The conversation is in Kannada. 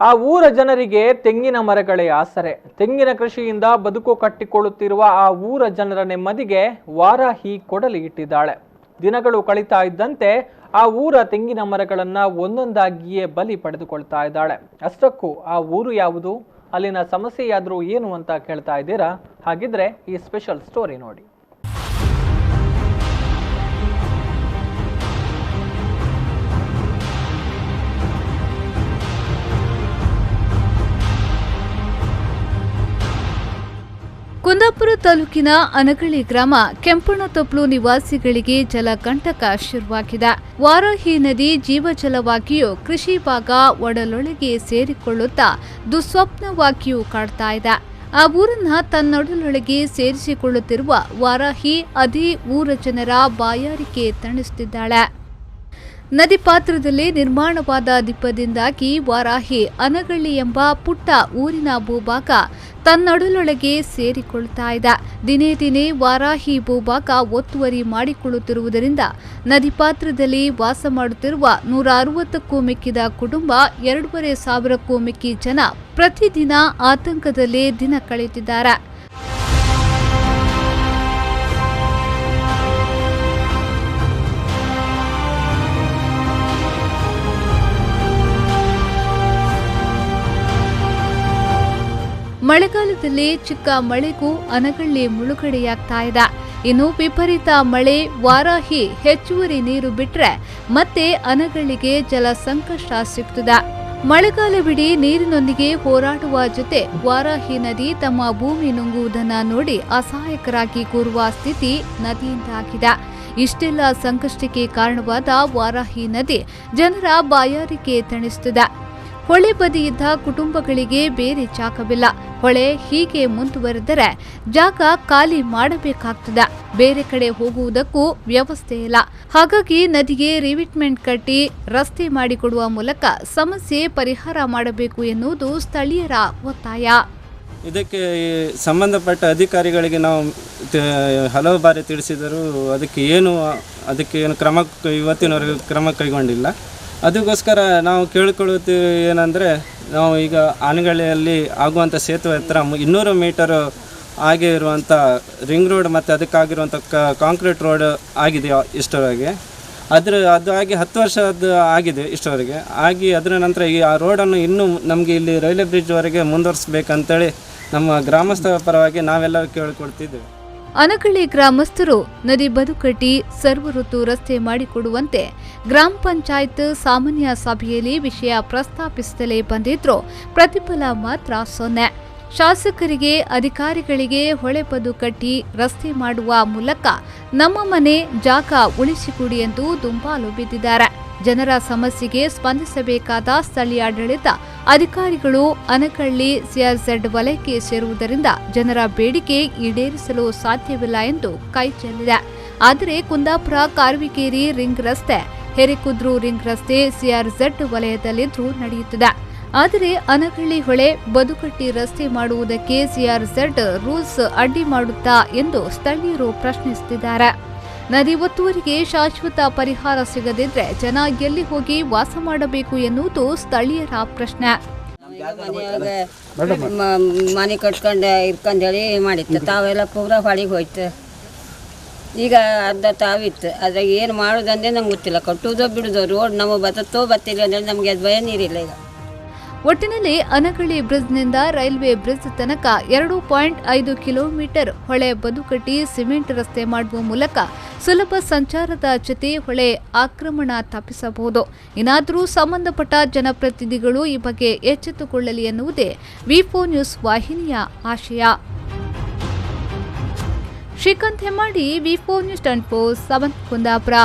ಆ ಊರ ಜನರಿಗೆ ತೆಂಗಿನ ಮರಗಳೇ ಆಸರೆ. ತೆಂಗಿನ ಕೃಷಿಯಿಂದ ಬದುಕು ಕಟ್ಟಿಕೊಳ್ಳುತ್ತಿರುವ ಆ ಊರ ಜನರ ನೆಮ್ಮದಿಗೆ ವಾರಾಹಿ ಕೊಡಲಿ ಇಟ್ಟಿದ್ದಾಳೆ. ದಿನಗಳು ಕಳೀತಾ ಇದ್ದಂತೆ ಆ ಊರ ತೆಂಗಿನ ಮರಗಳನ್ನ ಒಂದೊಂದಾಗಿಯೇ ಬಲಿ ಪಡೆದುಕೊಳ್ತಾ ಇದ್ದಾಳೆ. ಅಷ್ಟಕ್ಕೂ ಆ ಊರು ಯಾವುದು, ಅಲ್ಲಿನ ಸಮಸ್ಯೆಯಾದರೂ ಏನು ಅಂತ ಕೇಳ್ತಾ ಇದ್ದೀರಾ? ಹಾಗಿದ್ರೆ ಈ ಸ್ಪೆಷಲ್ ಸ್ಟೋರಿ ನೋಡಿ. ಕುಂದಾಪುರ ತಾಲೂಕಿನ ಅನಗಳಿ ಗ್ರಾಮ ಕೆಂಪಣತೊಪ್ಲು ನಿವಾಸಿಗಳಿಗೆ ಜಲಕಂಟಕ ಶುರುವಾಗಿದೆ. ವಾರಾಹಿ ನದಿ ಜೀವಜಲವಾಗಿಯೂ ಕೃಷಿ ಭಾಗ ಒಡಲೊಳಗೆ ಸೇರಿಕೊಳ್ಳುತ್ತಾ ದುಸ್ವಪ್ನವಾಗಿಯೂ ಕಾಡ್ತಾ ಇದೆ. ಆ ಊರನ್ನ ತನ್ನೊಡಲೊಳಗೆ ಸೇರಿಸಿಕೊಳ್ಳುತ್ತಿರುವ ವಾರಾಹಿ ಅದೇ ಊರ ಜನರ ಬಾಯಾರಿಕೆ ತಣಿಸುತ್ತಿದ್ದಾಳೆ. ನದಿ ಪಾತ್ರದಲ್ಲಿ ನಿರ್ಮಾಣವಾದ ದಿಬ್ಬದಿಂದಾಗಿ ವಾರಾಹಿ ಅನಗಳಿ ಎಂಬ ಪುಟ್ಟ ಊರಿನ ಭೂಭಾಗ ತನ್ನೊಡಲೊಳಗೆ ಸೇರಿಕೊಳ್ತಾ ಇದೆ. ದಿನೇ ದಿನೇ ವಾರಾಹಿ ಭೂಭಾಗ ಒತ್ತುವರಿ ಮಾಡಿಕೊಳ್ಳುತ್ತಿರುವುದರಿಂದ ನದಿ ಪಾತ್ರದಲ್ಲಿ ವಾಸ ಮಾಡುತ್ತಿರುವ 160ಕ್ಕೂ ಮಿಕ್ಕಿದ ಕುಟುಂಬ, 2500ಕ್ಕೂ ಮಿಕ್ಕಿ ಜನ ಪ್ರತಿದಿನ ಆತಂಕದಲ್ಲೇ ದಿನ ಕಳೆಯುತ್ತಿದ್ದಾರೆ. ಮಳೆಗಾಲದಲ್ಲಿ ಚಿಕ್ಕ ಮಳೆಗೂ ಅನಗಳಿ ಮುಳುಗಡೆಯಾಗ್ತಾ ಇದೆ. ಇನ್ನು ವಿಪರೀತ ಮಳೆ, ವಾರಾಹಿ ಹೆಚ್ಚುವರಿ ನೀರು ಬಿಟ್ರೆ ಮತ್ತೆ ಅನಗಳಿಗೆ ಜಲ ಸಂಕಷ್ಟ ಸಿಗ್ತದೆ. ಮಳೆಗಾಲವಿಡೀ ನೀರಿನೊಂದಿಗೆ ಹೋರಾಡುವ ಜೊತೆ ವಾರಾಹಿ ನದಿ ತಮ್ಮ ಭೂಮಿ ನುಂಗುವುದನ್ನು ನೋಡಿ ಅಸಹಾಯಕರಾಗಿ ಕೂರುವ ಸ್ಥಿತಿ ನದಿಯಿಂದಾಗಿದೆ. ಇಷ್ಟೆಲ್ಲ ಸಂಕಷ್ಟಕ್ಕೆ ಕಾರಣವಾದ ವಾರಾಹಿ ನದಿ ಜನರ ಬಾಯಾರಿಕೆ ತಣಿಸುತ್ತದೆ. ಹೊಳೆ ಬದಿಯಿದ್ದ ಕುಟುಂಬಗಳಿಗೆ ಬೇರೆ ಜಾಗವಿಲ್ಲ. ಹೊಳೆ ಹೀಗೆ ಮುಂದುವರೆದರೆ ಜಾಗ ಖಾಲಿ ಮಾಡಬೇಕಾಗ್ತದೆ. ಬೇರೆ ಕಡೆ ಹೋಗುವುದಕ್ಕೂ ವ್ಯವಸ್ಥೆ ಇಲ್ಲ. ಹಾಗಾಗಿ ನದಿಗೆ ರಿವಿಟ್ಮೆಂಟ್ ಕಟ್ಟಿ ರಸ್ತೆ ಮಾಡಿಕೊಡುವ ಮೂಲಕ ಸಮಸ್ಯೆ ಪರಿಹಾರ ಮಾಡಬೇಕು ಎನ್ನುವುದು ಸ್ಥಳೀಯರ ಒತ್ತಾಯ. ಇದಕ್ಕೆ ಸಂಬಂಧಪಟ್ಟ ಅಧಿಕಾರಿಗಳಿಗೆ ನಾವು ಹಲವು ಬಾರಿ ತಿಳಿಸಿದರೂ ಅದಕ್ಕೆ ಏನು ಕ್ರಮ ಇವತ್ತಿನವರೆಗೂ ಕ್ರಮ ಕೈಗೊಂಡಿಲ್ಲ. ಅದಕ್ಕೋಸ್ಕರ ನಾವು ಕೇಳಿಕೊಳ್ಳುತ್ತೀವಿ ಏನಂದರೆ, ನಾವು ಈಗ ಆನಗಳಿಯಲ್ಲಿ ಆಗುವಂಥ ಸೇತುವೆ ಹತ್ರ 200 ಮೀಟರು ಹಾಗೆ ಇರುವಂಥ ರಿಂಗ್ ರೋಡ್ ಮತ್ತು ಅದಕ್ಕಾಗಿರುವಂಥ ಕಾಂಕ್ರೀಟ್ ರೋಡ್ ಆಗಿದೆ ಇಷ್ಟವರೆಗೆ. ಅದು ಆಗಿ 10 ವರ್ಷದ ಆಗಿದೆ ಇಷ್ಟವರೆಗೆ. ಅದರ ನಂತರ ಆ ರೋಡನ್ನು ಇನ್ನೂ ನಮಗೆ ಇಲ್ಲಿ ರೈಲ್ವೆ ಬ್ರಿಡ್ಜ್ವರೆಗೆ ಮುಂದುವರಿಸಬೇಕಂತೇಳಿ ನಮ್ಮ ಗ್ರಾಮಸ್ಥರ ಪರವಾಗಿ ನಾವೆಲ್ಲರೂ ಕೇಳಿಕೊಡ್ತಿದ್ದೇವೆ. ಅನಗಳಿ ಗ್ರಾಮಸ್ಥರು ನದಿ ಬದುಕಟ್ಟಿ ಸರ್ವಋತು ರಸ್ತೆ ಮಾಡಿಕೊಡುವಂತೆ ಗ್ರಾಮ ಪಂಚಾಯತ್ ಸಾಮಾನ್ಯ ಸಭೆಯಲ್ಲಿ ವಿಷಯ ಪ್ರಸ್ತಾಪಿಸುತ್ತಲೇ ಬಂದಿದ್ರು. ಪ್ರತಿಫಲ ಮಾತ್ರ 0. ಶಾಸಕರಿಗೆ, ಅಧಿಕಾರಿಗಳಿಗೆ ಹೊಳೆ ಬದು ಕಟ್ಟಿ ರಸ್ತೆ ಮಾಡುವ ಮೂಲಕ ನಮ್ಮ ಮನೆ ಜಾಗ ಉಳಿಸಿಕೊಡಿ ಎಂದು ದುಂಬಾಲು ಬಿದ್ದಿದ್ದಾರೆ. ಜನರ ಸಮಸ್ಯೆಗೆ ಸ್ಪಂದಿಸಬೇಕಾದ ಸ್ಥಳೀಯಾಡಳಿತ ಅಧಿಕಾರಿಗಳು ಅನಕಳ್ಳಿ ಸಿಆರ್ಝೆಡ್ ವಲಯಕ್ಕೆ ಸೇರುವುದರಿಂದ ಜನರ ಬೇಡಿಕೆ ಈಡೇರಿಸಲು ಸಾಧ್ಯವಿಲ್ಲ ಎಂದು ಕೈ ಚೆಲ್ಲಿದೆ. ಆದರೆ ಕುಂದಾಪುರ ಕಾರವಿಕೇರಿ ರಿಂಗ್ ರಸ್ತೆ, ಹೆರೆಕುದ್ರು ರಿಂಗ್ ರಸ್ತೆ ಸಿಆರ್ಝೆಡ್ ವಲಯದಲ್ಲಿದ್ರೂ ನಡೆಯುತ್ತದೆ. ಆದರೆ ಅನಗಳ್ಳಿ ಹೊಳೆ ಬದುಕಟ್ಟಿ ರಸ್ತೆ ಮಾಡುವುದಕ್ಕೆ ಸಿಆರ್ಝೆಡ್ ರೂಲ್ಸ್ ಅಡ್ಡಿ ಮಾಡುತ್ತಾ ಎಂದು ಸ್ಥಳೀಯರು ಪ್ರಶ್ನಿಸುತ್ತಿದ್ದಾರೆ. ನದಿ ಒತ್ತುವರಿಗೆ ಶಾಶ್ವತ ಪರಿಹಾರ ಸಿಗದಿದ್ರೆ ಜನ ಎಲ್ಲಿ ಹೋಗಿ ವಾಸ ಮಾಡಬೇಕು ಎನ್ನುವುದು ಸ್ಥಳೀಯರ ಪ್ರಶ್ನೆ. ಮನೆ ಕಟ್ಕೊಂಡು ಇರ್ಕೊಂಡೇಳಿ ಮಾಡಿತ್ತು, ತಾವೆಲ್ಲ ಪೂರ ಹೊಳಿಗೆ ಹೋಯ್ತು. ಈಗ ಅರ್ಧ ತಾವಿತ್ತು, ಅದ್ರಾಗ ಏನು ಮಾಡೋದಂದ್ರೆ ನಮ್ಗೆ ಗೊತ್ತಿಲ್ಲ. ಕಟ್ಟುವುದೋ ಬಿಡುದೋ, ರೋಡ್ ನಮಗೆ ಬತ್ತಿಲ್ಲ ಅಂದರೆ ನಮಗೆ ಅದು ಭಯ ನೀರಿಲ್ಲ. ಈಗ ಒಟ್ಟಿನಲ್ಲಿ ಅನಗಳಿ ಬ್ರಿಡ್ಜ್ನಿಂದ ರೈಲ್ವೆ ಬ್ರಿಡ್ಜ್ ತನಕ 2.5 ಕಿಲೋಮೀಟರ್ ಹೊಳೆ ಬದುಕಟ್ಟಿ ಸಿಮೆಂಟ್ ರಸ್ತೆ ಮಾಡುವ ಮೂಲಕ ಸುಲಭ ಸಂಚಾರದ ಜೊತೆ ಹೊಳೆ ಆಕ್ರಮಣ ತಪ್ಪಿಸಬಹುದು. ಇನ್ನಾದರೂ ಸಂಬಂಧಪಟ್ಟ ಜನಪ್ರತಿನಿಧಿಗಳು ಈ ಬಗ್ಗೆ ಎಚ್ಚೆತ್ತುಕೊಳ್ಳಲಿ ಎನ್ನುವುದೇ ವಿ4 ನ್ಯೂಸ್ ವಾಹಿನಿಯ ಆಶಯ. ಶ್ರೀಕಾಂತ್ ಹೆಮ್ಮಾಡಿ, ವಿ4 ನ್ಯೂಸ್ 24, ಕುಂದಾಪುರ.